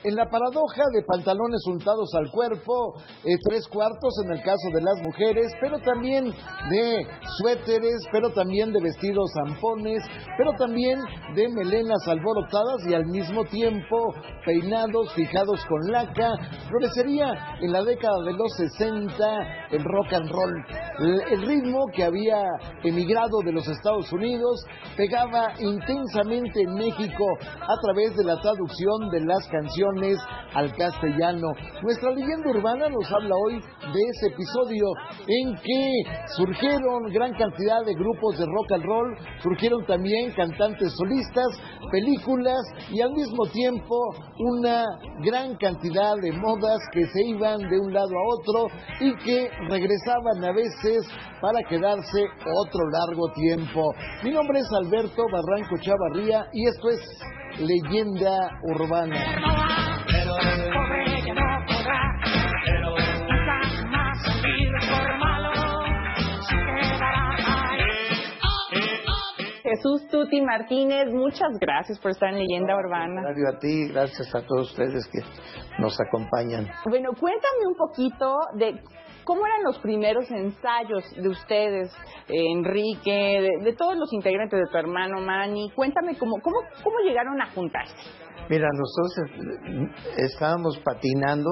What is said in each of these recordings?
en la paradoja de pantalones untados al cuerpo, 3/4 en el caso de las mujeres, pero también de suéteres, pero también de vestidos zampones, pero también de melenas alborotadas y al mismo tiempo peinados fijados con laca. Florecería en la década de los 60 el rock and roll. El ritmo que había emigrado de los Estados Unidos pegaba intensamente en México a través de la traducción de las canciones al castellano. Nuestra leyenda urbana nos habla hoy de ese episodio en que surgieron gran cantidad de grupos de rock and roll, surgieron también cantantes solistas, películas y al mismo tiempo una gran cantidad de modas que se iban de un lado a otro y que regresaban a veces para quedarse otro largo tiempo. Mi nombre es Alberto Barranco Chavarría y esto es Leyenda Urbana. Jesús Tuti Martínez, muchas gracias por estar en Leyenda Urbana. Gracias a ti, gracias a todos ustedes que nos acompañan. Bueno, cuéntame un poquito de cómo eran los primeros ensayos de ustedes, Enrique, de todos los integrantes de tu hermano Manny. Cuéntame cómo llegaron a juntarse. Mira, nosotros estábamos patinando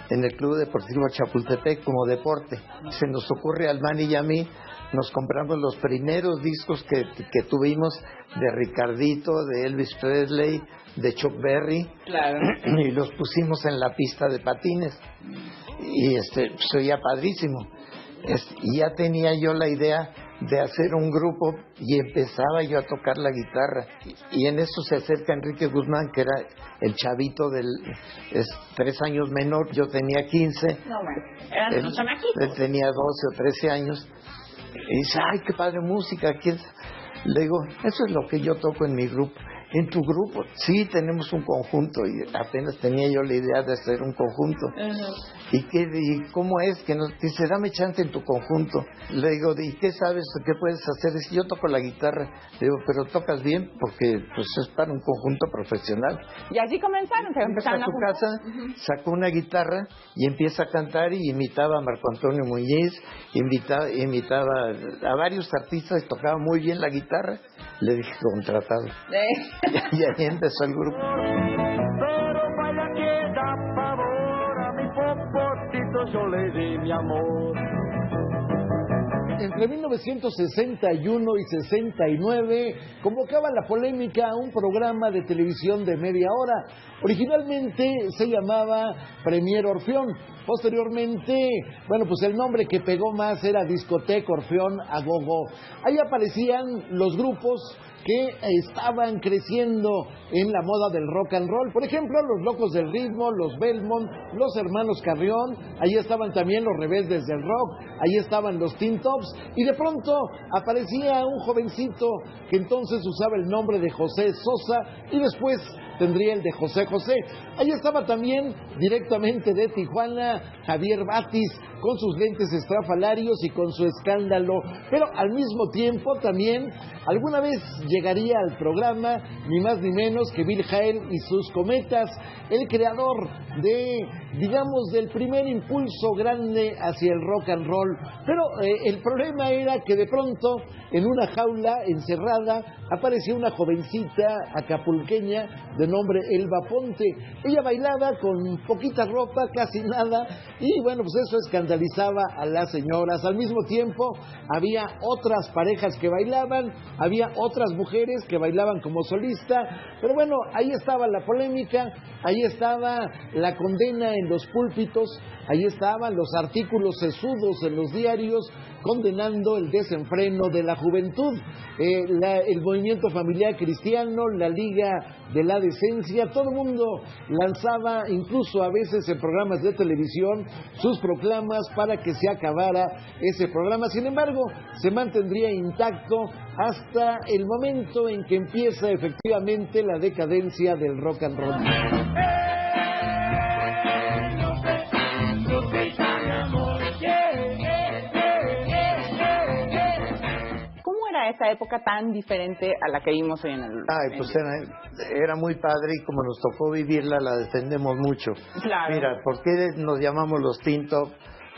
en el Club Deportivo Chapultepec como deporte. Se nos ocurre al Manny y a mí, nos compramos los primeros discos que tuvimos de Ricardito, de Elvis Presley, de Chuck Berry. Claro. Y los pusimos en la pista de patines. Y se oía padrísimo. Y ya tenía yo la idea de hacer un grupo y empezaba yo a tocar la guitarra. Y en eso se acerca Enrique Guzmán, que era el chavito es 3 años menor, yo tenía 15. No, bueno, eran los chamaquitos. Él tenía 12 o 13 años. Y dice, ay, qué padre música. Le digo, eso es lo que yo toco en mi grupo. ¿En tu grupo? Sí, tenemos un conjunto. Y apenas tenía yo la idea de hacer un conjunto. ¿Y cómo es? Que nos dice, dame chance en tu conjunto. Le digo, ¿y qué sabes? ¿Qué puedes hacer? Dice, yo toco la guitarra. Le digo, pero tocas bien porque pues es para un conjunto profesional. Y así comenzaron, se empezaron a su casa, sacó una guitarra y empieza a cantar y imitaba a Marco Antonio Muñiz, imitaba a varios artistas y tocaba muy bien la guitarra. Le dije, contratado. Y ahí empezó el grupo. Pero vaya que da pavor, a mi popotito yo le di mi amor. Entre 1961 y 69 convocaba la polémica a un programa de televisión de media hora. Originalmente se llamaba Premier Orfeón. Posteriormente, bueno, pues el nombre que pegó más era Discoteca Orfeón a Gogo. Ahí aparecían los grupos que estaban creciendo en la moda del rock and roll. Por ejemplo, los Locos del Ritmo, los Belmont, los Hermanos Carrión, ahí estaban también los Rebeldes del Rock, ahí estaban los Teen Tops, y de pronto aparecía un jovencito que entonces usaba el nombre de José Sosa, y después tendría el de José José. Ahí estaba también, directamente de Tijuana, Javier Batis, con sus lentes estrafalarios y con su escándalo, pero al mismo tiempo también alguna vez llegaría al programa ni más ni menos que Bill Haley y sus Cometas, el creador del primer impulso grande hacia el rock and roll. Pero el problema era que de pronto en una jaula encerrada aparecía una jovencita acapulqueña de nombre Elba Ponte. Ella bailaba con poquita ropa, casi nada, y bueno, pues eso escandalizaba a las señoras. Al mismo tiempo había otras parejas que bailaban, había otras mujeres que bailaban como solista, pero bueno, ahí estaba la polémica, ahí estaba la condena en los púlpitos, ahí estaban los artículos sesudos en los diarios condenando el desenfreno de la juventud, el movimiento familiar cristiano, la Liga de la Decencia, todo el mundo lanzaba, incluso a veces en programas de televisión, sus proclamas para que se acabara ese programa. Sin embargo, se mantendría intacto hasta el momento en que empieza efectivamente la decadencia del rock and roll. esa época tan diferente a la que vimos hoy en el... Ay, pues era muy padre y como nos tocó vivirla, la defendemos mucho. Claro. Mira, ¿por qué nos llamamos los Teen Top?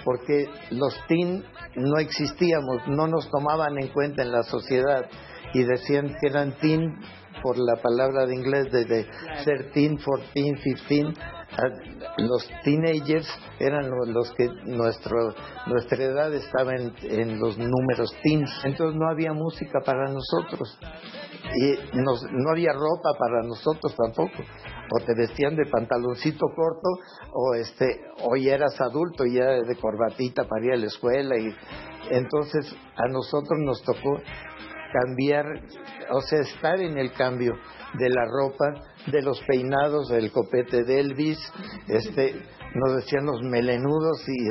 Porque los teen no existíamos, no nos tomaban en cuenta en la sociedad y decían que eran teen por la palabra de inglés de ser teen, 14, 15. Los teenagers eran los que nuestra edad estaba en los números teens, entonces no había música para nosotros y no había ropa para nosotros tampoco, o te vestían de pantaloncito corto o ya eras adulto ya de corbatita para ir a la escuela, y entonces a nosotros nos tocó cambiar, o sea, estar en el cambio de la ropa, de los peinados, del copete de Elvis, nos decían los melenudos y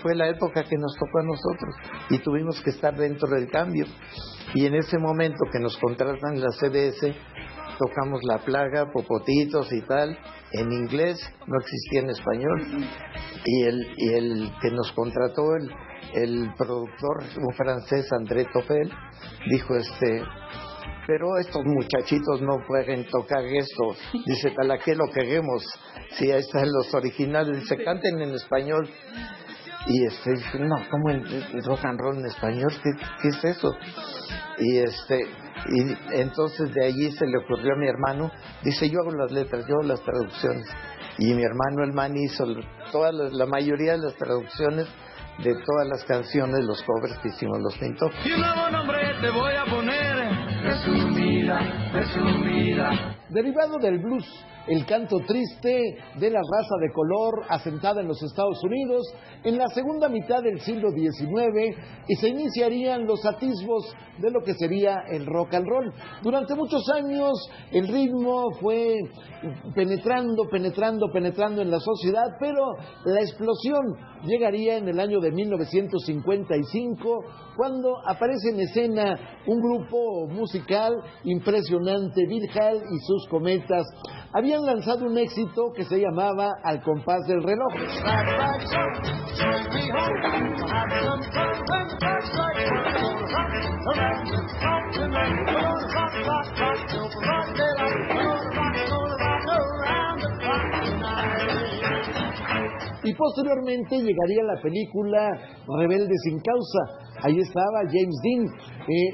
fue la época que nos tocó a nosotros y tuvimos que estar dentro del cambio, y en ese momento que nos contratan en la CBS tocamos La Plaga, Popotitos y tal, en inglés, no existía en español, y el que nos contrató, el productor, un francés, André Toffel, dijo pero estos muchachitos no pueden tocar esto, dice, ¿para qué lo queremos? Si ahí están los originales, dice, canten en español. Y dije, no, ¿cómo el rock and roll en español? ¿Qué es eso? Y entonces de allí se le ocurrió a mi hermano, dice, yo hago las letras, yo hago las traducciones. Y mi hermano el man hizo la mayoría de las traducciones de todas las canciones, los covers que hicimos los Teen Top. Y un nuevo nombre te voy a poner, resumida. Derivado del blues, el canto triste de la raza de color asentada en los Estados Unidos en la segunda mitad del siglo XIX, y se iniciarían los atisbos de lo que sería el rock and roll. Durante muchos años el ritmo fue penetrando en la sociedad, pero la explosión llegaría en el año de 1955, cuando aparece en escena un grupo musical impresionante, Bill Hall y sus Cometas. Habían lanzado un éxito que se llamaba Al compás del reloj. Y posteriormente llegaría la película Rebelde sin causa. Ahí estaba James Dean,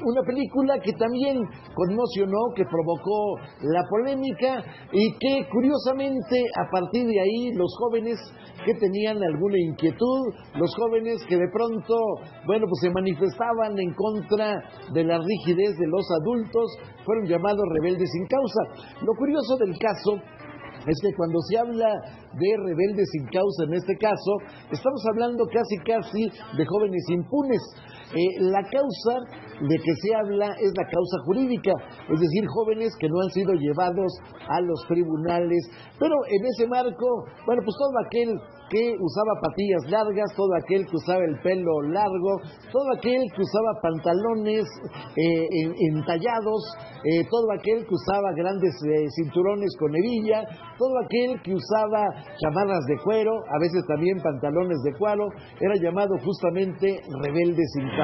una película que también conmocionó, que provocó la polémica y que curiosamente a partir de ahí los jóvenes que tenían alguna inquietud, los jóvenes que de pronto, bueno, pues se manifestaban en contra de la rigidez de los adultos, fueron llamados rebeldes sin causa. Lo curioso del caso es que cuando se habla de rebeldes sin causa, en este caso, estamos hablando casi de jóvenes impunes. La causa de que se habla es la causa jurídica, es decir, jóvenes que no han sido llevados a los tribunales, pero en ese marco, bueno, pues todo aquel que usaba patillas largas, todo aquel que usaba el pelo largo, todo aquel que usaba pantalones entallados, todo aquel que usaba grandes cinturones con hebilla, todo aquel que usaba chamarras de cuero, a veces también pantalones de cuero, era llamado justamente rebelde sin causa.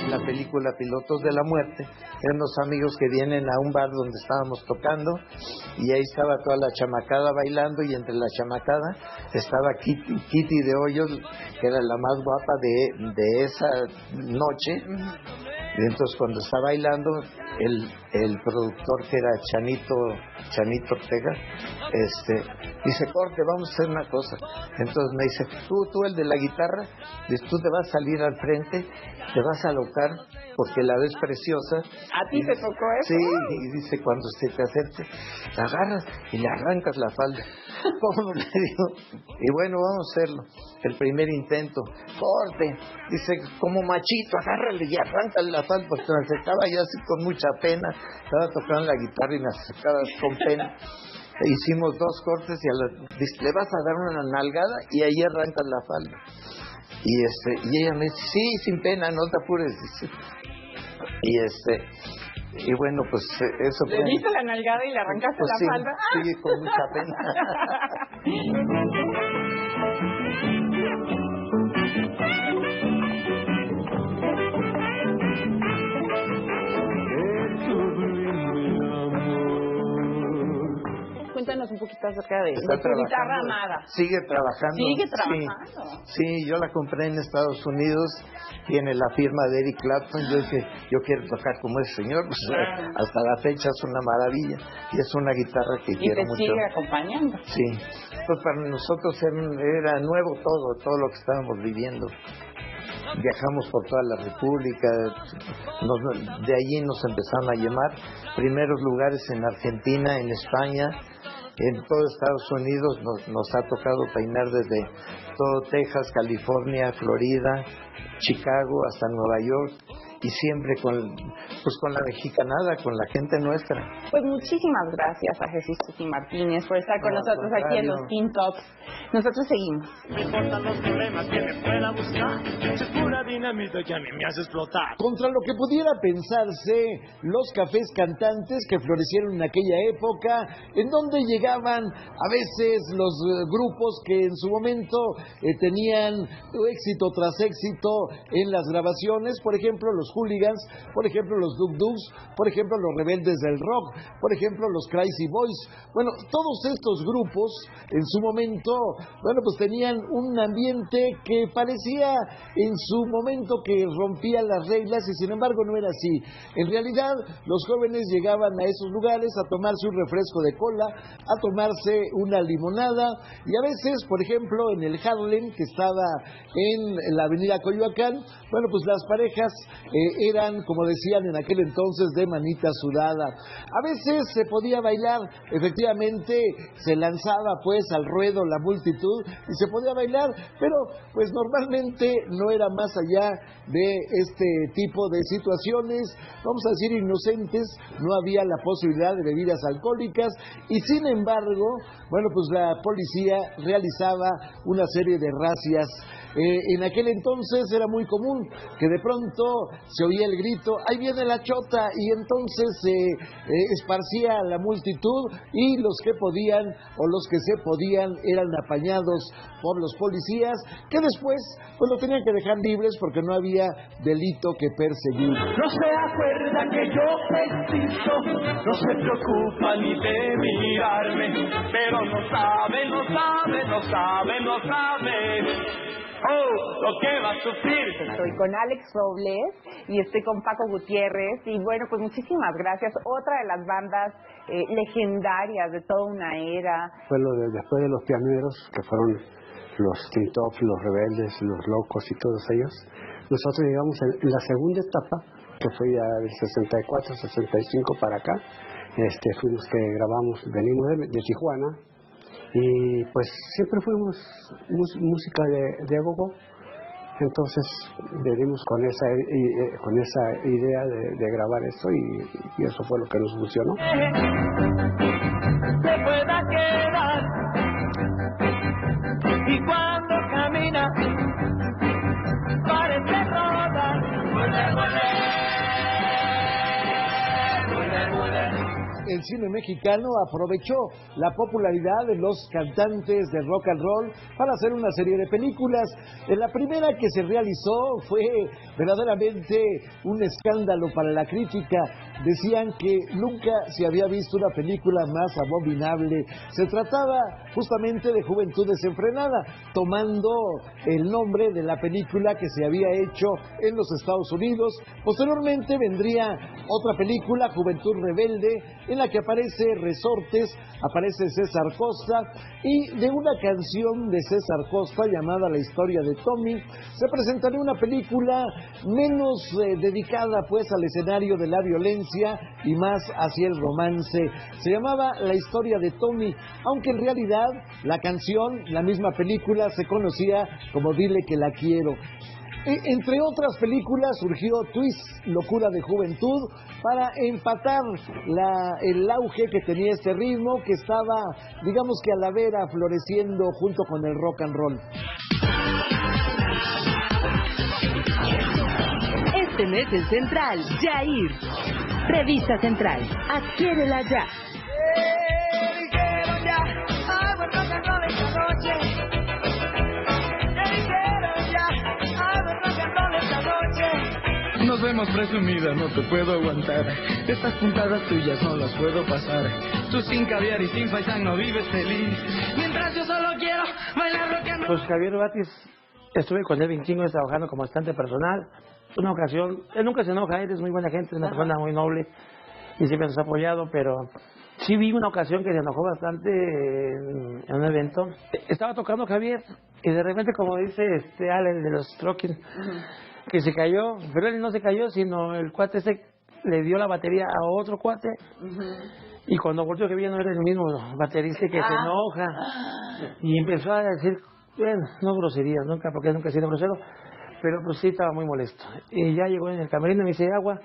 La película Pilotos de la Muerte, eran los amigos que vienen a un bar donde estábamos tocando y ahí estaba toda la chamacada bailando, y entre la chamacada estaba Kitty de Hoyos, que era la más guapa de esa noche. Y entonces cuando está bailando, el productor, que era Chanito Ortega, dice, corte, vamos a hacer una cosa. Entonces me dice, tú el de la guitarra, tú te vas a salir al frente, te vas a alocar porque la ves preciosa. ¿A ti te tocó eso? Sí, y dice, cuando se te acerque, la agarras y le arrancas la falda. ¿Cómo le digo? Y bueno, vamos a hacerlo. El primer intento, corte, dice, como machito, agárrale y arráncale la falda, porque me acercaba yo así con mucha pena, estaba tocando la guitarra y me acercaba con pena. Hicimos 2 cortes y dice, le vas a dar una nalgada y ahí arrancas la falda. Y ella me dice, sí, sin pena, no te apures, dice. Y bueno, pues eso Le diste la nalgada y le arrancaste pues la sí, falda. Sí, con mucha pena. Cuéntanos un poquito acerca de Está tu guitarra amada. Sigue trabajando. Sigue trabajando. Sí, yo la compré en Estados Unidos, tiene la firma de Eric Clapton. Yo dije, yo quiero tocar como ese señor. Pues, hasta la fecha es una maravilla y es una guitarra que quiero mucho. Y te sigue acompañando. Sí, pues para nosotros era nuevo todo lo que estábamos viviendo. Viajamos por toda la República, de allí nos empezaron a llamar, primeros lugares en Argentina, en España, en todo Estados Unidos, nos ha tocado peinar desde todo Texas, California, Florida, Chicago, hasta Nueva York, y siempre con la mexicanada, con la gente nuestra. Pues muchísimas gracias a Jesús Tuti Martínez por estar con nosotros aquí en los Teen Talks. Nosotros seguimos. No importan los problemas que me pueda buscar, es pura dinamita que a mí me hace explotar. Contra lo que pudiera pensarse, los cafés cantantes que florecieron en aquella época, en donde llegaban a veces los grupos que en su momento tenían éxito tras éxito en las grabaciones, por ejemplo los Hooligans, por ejemplo los Duk Duks, por ejemplo los Rebeldes del Rock, por ejemplo los Crazy Boys. Bueno, todos estos grupos en su momento, bueno, pues tenían un ambiente que parecía en su momento que rompía las reglas, y sin embargo no era así. En realidad los jóvenes llegaban a esos lugares a tomarse un refresco de cola, a tomarse una limonada, y a veces, por ejemplo, en el Harlem, que estaba en la avenida Coyoacán, bueno, pues las parejas eran, como decían en aquel entonces, de manita sudada. A veces se podía bailar, efectivamente se lanzaba pues al ruedo la multitud y se podía bailar, pero pues normalmente no era más allá de este tipo de situaciones, vamos a decir inocentes. No había la posibilidad de bebidas alcohólicas y sin embargo, bueno, pues la policía realizaba una serie de razias. En aquel entonces era muy común que de pronto se oía el grito, ahí viene la chota, y entonces se esparcía a la multitud, y los que podían o los que se podían eran apañados por los policías, que después pues lo tenían que dejar libres porque no había delito que perseguir. No se acuerda que yo existo, no se preocupa ni de mirarme, pero no sabe. Oh, lo que va a sufrir. Estoy con Alex Robles y estoy con Paco Gutiérrez, y bueno, pues muchísimas gracias. Otra de las bandas legendarias de toda una era. Fue después de los pioneros, que fueron los Teen Tops, los Rebeldes, los Locos y todos ellos. Nosotros llegamos en la segunda etapa, que fue ya del 64, 65 para acá. Fuimos que grabamos, venimos de Tijuana, y pues siempre fuimos música de gogo. Entonces venimos con esa idea de grabar esto, y eso fue lo que nos funcionó. Se pueda quedar, y cuando camina parece rodar. El cine mexicano aprovechó la popularidad de los cantantes de rock and roll para hacer una serie de películas. La primera que se realizó fue verdaderamente un escándalo para la crítica. Decían que nunca se había visto una película más abominable. Se trataba justamente de Juventud Desenfrenada, tomando el nombre de la película que se había hecho en los Estados Unidos. Posteriormente vendría otra película, Juventud Rebelde, en la que aparece Resortes, aparece César Costa, y de una canción de César Costa llamada La historia de Tommy se presentaría una película menos dedicada pues al escenario de la violencia y más hacia el romance. Se llamaba La historia de Tommy, aunque en realidad la canción, la misma película, se conocía como Dile que la quiero. Entre otras películas surgió Twist, Locura de Juventud, para empatar el auge que tenía este ritmo, que estaba, digamos que a la vera, floreciendo junto con el rock and roll. Este mes en Central, Jair. Revista Central. Adquiérela ya. Nos vemos presumida, no te puedo aguantar. Estas puntadas tuyas no las puedo pasar. Tú sin caviar y sin faisán no vives feliz. Mientras yo solo quiero bailar rock and roll. Pues Javier Batis, estuve con él 25 años trabajando como asistente personal. Una ocasión, él nunca se enoja, él es muy buena gente, es una persona muy noble y siempre nos ha apoyado, pero sí vi una ocasión que se enojó bastante en un evento. Estaba tocando Javier y de repente, como dice Allen de los Trucking, que se cayó, pero él no se cayó, sino el cuate ese le dio la batería a otro cuate y cuando volvió que no era el mismo baterista que se enoja y empezó a decir, bueno, no groserías, nunca, porque nunca he sido grosero, pero pues sí estaba muy molesto. Y ya llegó en el camerino y me dice, Agua,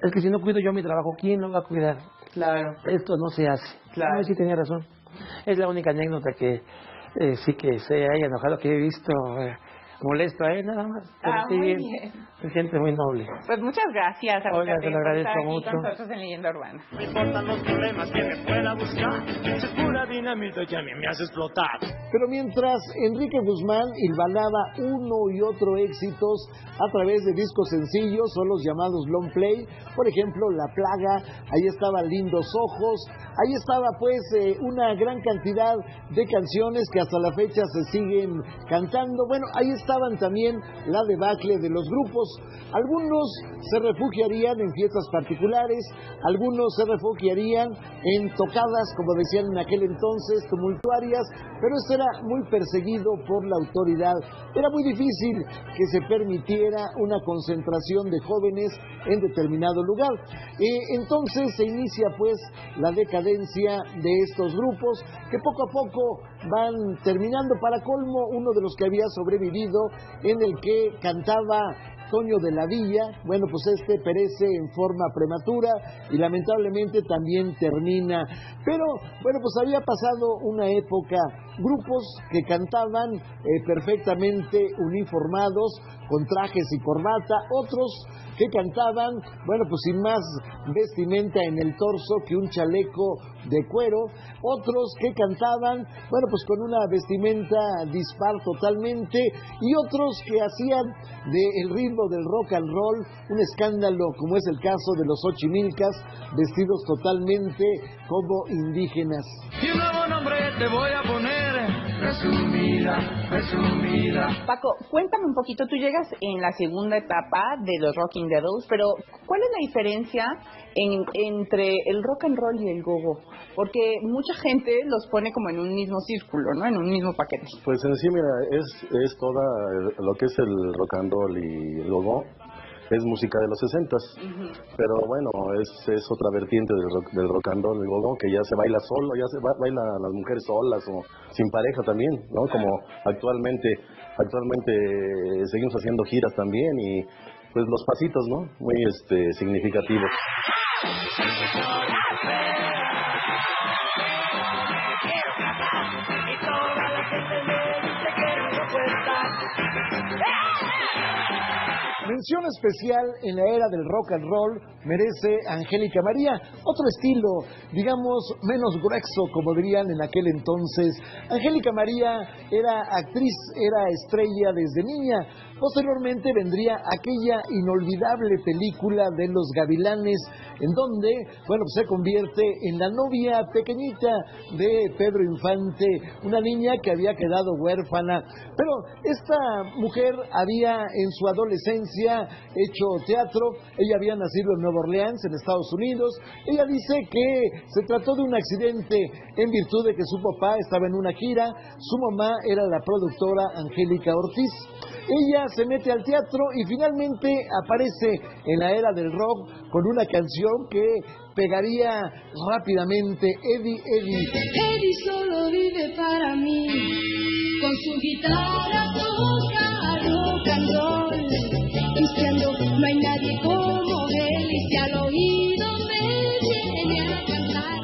es que si no cuido yo mi trabajo, ¿quién lo va a cuidar? Claro. Esto no se hace. Claro. No, sí tenía razón. Es la única anécdota que sí que se haya enojado, que he visto molesto a él, nada más. Pero sí, muy bien. Se siente muy noble. Pues muchas gracias. Oiga, te lo agradezco por estar aquí mucho. con nosotros en Leyenda Urbana. No importan los problemas que me pueda buscar. Si es pura dinamita que a mí me hace explotar. Pero mientras Enrique Guzmán hilvanaba uno y otro éxitos a través de discos sencillos o los llamados long play, por ejemplo La Plaga, ahí estaba Lindos Ojos, ahí estaba pues una gran cantidad de canciones que hasta la fecha se siguen cantando. Bueno, ahí estaban también la debacle de los grupos. Algunos se refugiarían en fiestas particulares, algunos se refugiarían en tocadas, como decían en aquel entonces, tumultuarias, pero esto era muy perseguido por la autoridad. Era muy difícil que se permitiera una concentración de jóvenes en determinado lugar. Entonces se inicia pues la decadencia de estos grupos que poco a poco van terminando. Para colmo, uno de los que había sobrevivido, en el que cantaba Toño de la Villa, bueno, pues perece en forma prematura y lamentablemente también termina. Pero bueno, pues había pasado una época, grupos que cantaban perfectamente uniformados, con trajes y corbata, otros que cantaban, bueno, pues sin más vestimenta en el torso que un chaleco de cuero, otros que cantaban, bueno, pues con una vestimenta dispar totalmente, y otros que hacían del ritmo del rock and roll un escándalo, como es el caso de los Ochimilcas, vestidos totalmente como indígenas. Y un nuevo nombre te voy a poner, resumida, resumida. Paco, cuéntame un poquito, tú llegas en la segunda etapa de los Rocking Devils, pero ¿cuál es la diferencia entre el rock and roll y el go-go? Porque mucha gente los pone como en un mismo círculo, ¿no? En un mismo paquete. Pues en sí, mira, es toda lo que es el rock and roll y el go-go. Es música de los 60s, pero bueno, es otra vertiente del rock and roll, el go-go, que ya se baila solo, ya se baila las mujeres solas o sin pareja también, ¿no? Como actualmente seguimos haciendo giras también y pues los pasitos, ¿no? Muy significativos. Mención especial en la era del rock and roll merece Angélica María, otro estilo, digamos, menos grueso, como dirían en aquel entonces. Angélica María era actriz, era estrella desde niña. Posteriormente vendría aquella inolvidable película de Los Gavilanes, en donde, bueno, se convierte en la novia pequeñita de Pedro Infante, una niña que había quedado huérfana. Pero esta mujer había en su adolescencia hecho teatro. Ella había nacido en Nueva Orleans, en Estados Unidos. Ella dice que se trató de un accidente en virtud de que su papá estaba en una gira, su mamá era la productora Angélica Ortiz. Ella se mete al teatro y finalmente aparece en la era del rock con una canción que pegaría rápidamente, Eddie, Eddie. Eddie solo vive para mí, con su guitarra toca rock and roll, diciendo no hay nadie como él, y si al oído me viene a cantar.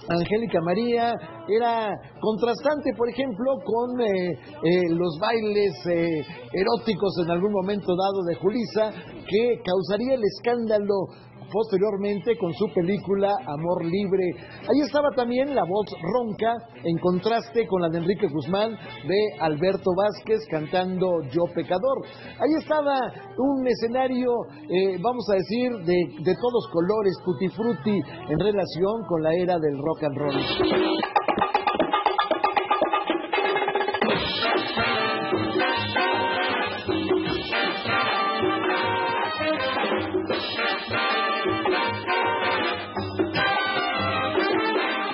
Angélica María era contrastante, por ejemplo, con los bailes eróticos en algún momento dado de Julissa, que causaría el escándalo posteriormente con su película Amor Libre. Ahí estaba también la voz ronca, en contraste con la de Enrique Guzmán, de Alberto Vázquez cantando Yo Pecador. Ahí estaba un escenario, vamos a decir, de todos colores, tutti frutti, en relación con la era del rock and roll.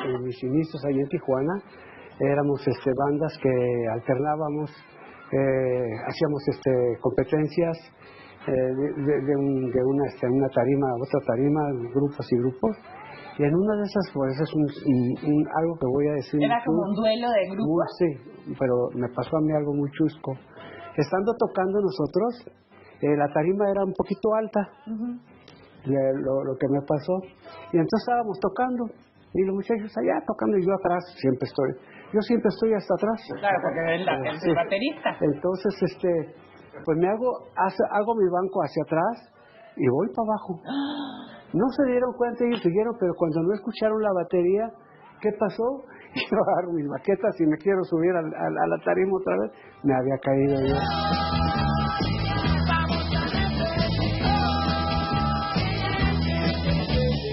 En mis inicios allá en Tijuana éramos bandas que alternábamos, hacíamos competencias de una tarima a otra tarima, grupos y grupos. Y en una de esas, pues es algo que voy a decir. Era como un duelo de grupos. Sí, pero me pasó a mí algo muy chusco. Estando tocando nosotros, la tarima era un poquito alta, lo que me pasó. Y entonces estábamos tocando, y los muchachos allá tocando, y yo atrás yo siempre estoy hasta atrás. Claro, porque es el baterista. Entonces, pues hago mi banco hacia atrás y voy para abajo. No se dieron cuenta y siguieron, pero cuando no escucharon la batería, ¿qué pasó? Yo agarro mis baquetas y me quiero subir a la tarima otra vez, me había caído yo.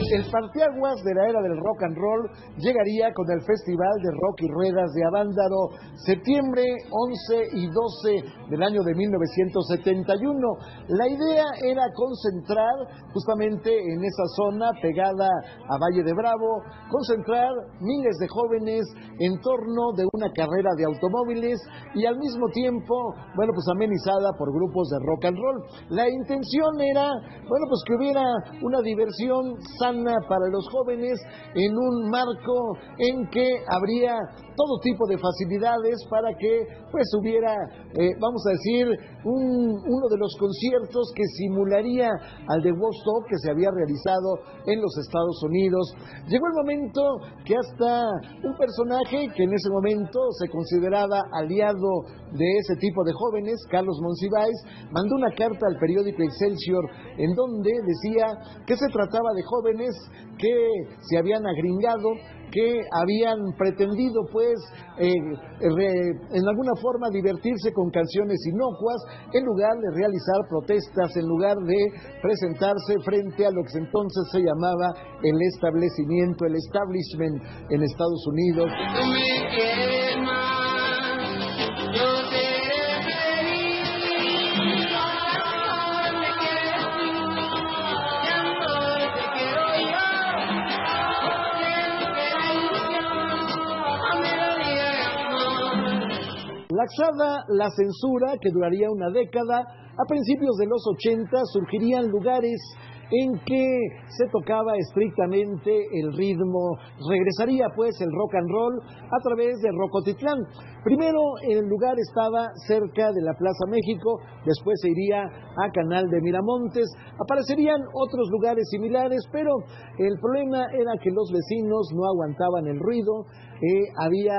El parteaguas de la era del rock and roll llegaría con el Festival de Rock y Ruedas de Avándaro, septiembre 11 y 12 del año de 1971. La idea era concentrar justamente en esa zona pegada a Valle de Bravo, concentrar miles de jóvenes en torno de una carrera de automóviles y al mismo tiempo, bueno, pues amenizada por grupos de rock and roll. La intención era, bueno, pues que hubiera una diversión sana para los jóvenes en un marco en que habría todo tipo de facilidades para que pues hubiera, vamos a decir, uno de los conciertos que simularía al de Woodstock que se había realizado en los Estados Unidos. Llegó el momento que hasta un personaje que en ese momento se consideraba aliado de ese tipo de jóvenes, Carlos Monsiváis, mandó una carta al periódico Excelsior en donde decía que se trataba de jóvenes que se habían agringado, que habían pretendido pues en alguna forma divertirse con canciones inocuas en lugar de realizar protestas, en lugar de presentarse frente a lo que entonces se llamaba el establecimiento, el establishment en Estados Unidos. Tú me quieres más, yo seré feliz. Laxada la censura, que duraría una década, a principios de los 80 surgirían lugares en que se tocaba estrictamente el ritmo. Regresaría pues el rock and roll a través de Rocotitlán. Primero el lugar estaba cerca de la Plaza México, después se iría a Canal de Miramontes, aparecerían otros lugares similares, pero el problema era que los vecinos no aguantaban el ruido, había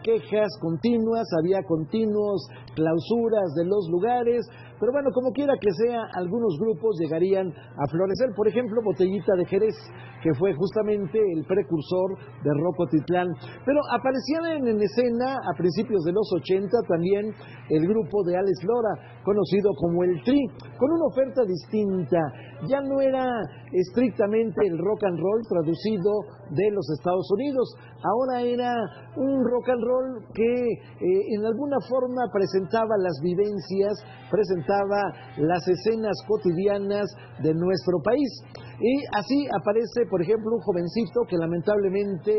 quejas continuas, había continuos clausuras de los lugares, pero bueno, como quiera que sea, algunos grupos llegarían a florecer. Por ejemplo, Botellita de Jerez, que fue justamente el precursor de Rocotitlán. Pero aparecían en escena a principios de los 80 también el grupo de Alex Lora, conocido como el Tri, con una oferta distinta. Ya no era estrictamente el rock and roll traducido de los Estados Unidos, ahora era un rock and roll que en alguna forma presentaba las vivencias, presentaba las escenas cotidianas de nuestro país. Y así aparece, por ejemplo, un jovencito que lamentablemente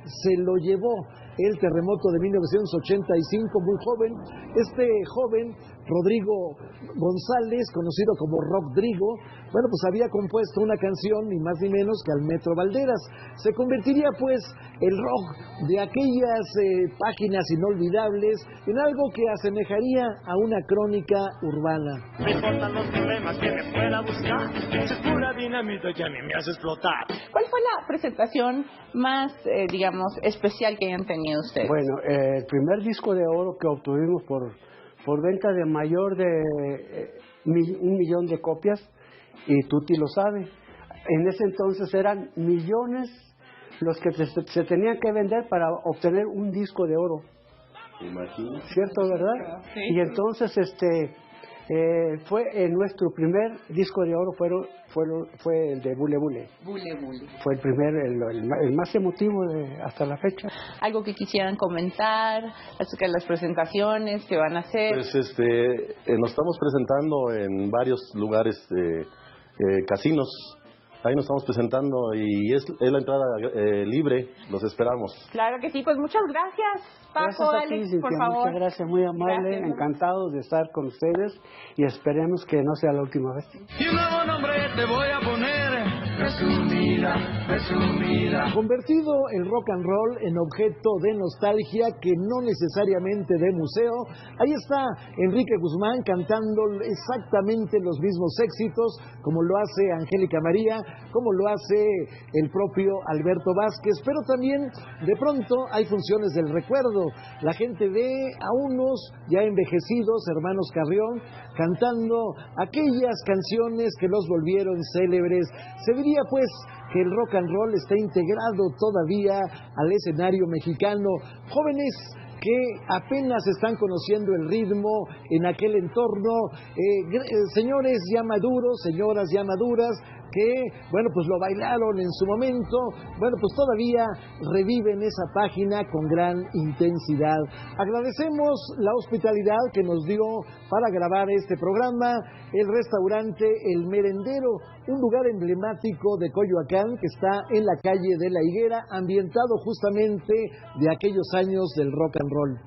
se lo llevó el terremoto de 1985, muy joven. Este joven, Rodrigo González, conocido como Rodrigo, bueno, pues había compuesto una canción, ni más ni menos que al Metro Valderas. Se convertiría pues el rock de aquellas páginas inolvidables en algo que asemejaría a una crónica urbana. No importan los problemas que me pueda buscar, es pura dinamita que a mí me hace explotar. ¿Cuál fue la presentación más, digamos, especial que hayan tenido ustedes? Bueno, el primer disco de oro que obtuvimos por venta de mayor de 1 millón de copias, y Tuti lo sabe. En ese entonces eran millones los que se tenían que vender para obtener un disco de oro. Imagínate. ¿Cierto, verdad? Sí. Y entonces fue nuestro primer disco de oro fue el de Bule Bule. Bule Bule. Fue el primer, el más emotivo hasta la fecha. Algo que quisieran comentar acerca de las presentaciones que van a hacer. Pues nos estamos presentando en varios lugares, casinos. Ahí nos estamos presentando y es la entrada libre, los esperamos. Claro que sí, pues muchas gracias, Paco, Gracias a ti, Alex, Cintia, por favor. muchas gracias, muy amable, Gracias. encantado de estar con ustedes y esperemos que no sea la última vez. Y un nuevo nombre te voy a poner. Presumida, presumida. Convertido el rock and roll en objeto de nostalgia que no necesariamente de museo, ahí está Enrique Guzmán cantando exactamente los mismos éxitos como lo hace Angélica María, como lo hace el propio Alberto Vázquez, pero también de pronto hay funciones del recuerdo. La gente ve a unos ya envejecidos, hermanos Carrión, cantando aquellas canciones que los volvieron célebres. Se diría pues que el rock and roll está integrado todavía al escenario mexicano. Jóvenes que apenas están conociendo el ritmo en aquel entorno, señores ya maduros, señoras ya maduras, que, bueno, pues lo bailaron en su momento, bueno, pues todavía reviven esa página con gran intensidad. Agradecemos la hospitalidad que nos dio para grabar este programa, el restaurante El Merendero, un lugar emblemático de Coyoacán que está en la calle de La Higuera, ambientado justamente de aquellos años del rock and roll.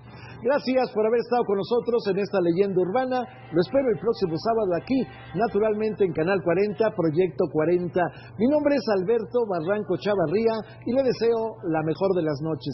Gracias por haber estado con nosotros en esta leyenda urbana. Lo espero el próximo sábado aquí, naturalmente en Canal 40, Proyecto 40. Mi nombre es Alberto Barranco Chavarría y le deseo la mejor de las noches.